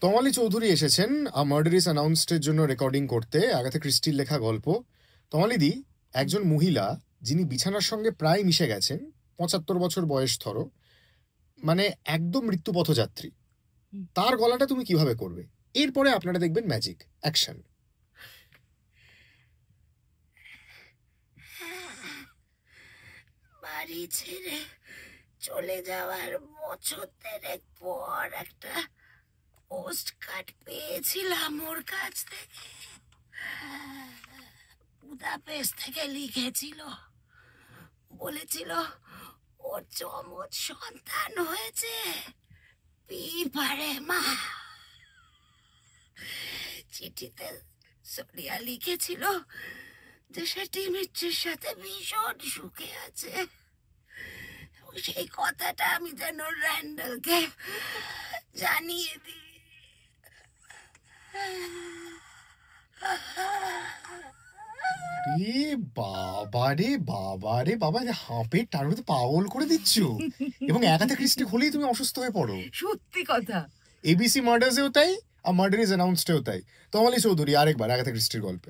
তমালি চৌধুরী এসেছেন murder is অ্যানাউন্সডের জন্য recording করতে, আগাথা ক্রিস্টির লেখা গল্প। তমালিদি একজন মহিলা যিনি বিছানার সঙ্গে প্রায় মিশে গেছেন, ৭৫ বছর বয়স ধরো, মানে একদম মৃত্যু পথযাত্রী। তার গলাটা তুমি কিভাবে করবে? এরপরে আপনারা দেখবেন ম্যাজিক। অ্যাকশন। বাড়ি ছেড়ে চলে যাওয়ার বছর ৩ পর একটা পোস্ট কার্ড পেয়েছিলাম ওর কাছ থেকে। বুদাপেস্ট থেকে লিখেছিল, বলেছিল ওর চমৎ সন্তান হয়েছে, পিপারে মা। চিঠিতে সোনিয়া লিখেছিল যে সে ডিমিত্রির সাথে ভীষণ সুখে আছে। সেই কথাটা আমি যেন র্যান্ডেলকে জানিয়ে দিই। বাবা রে বাবা রে বাবা, হাঁপের টানতে পাগল করে দিচ্ছ। এবং আগাথা ক্রিস্টি হলেই তুমি অসুস্থ হয়ে পড়ো। সত্যি কথা। এবিসি মার্ডার্সেও তাই, আর মার্ডার ইজ অ্যানাউন্সডেও তাই। তমালি চৌধুরী আরেকবার আগাথা ক্রিস্টির গল্পে।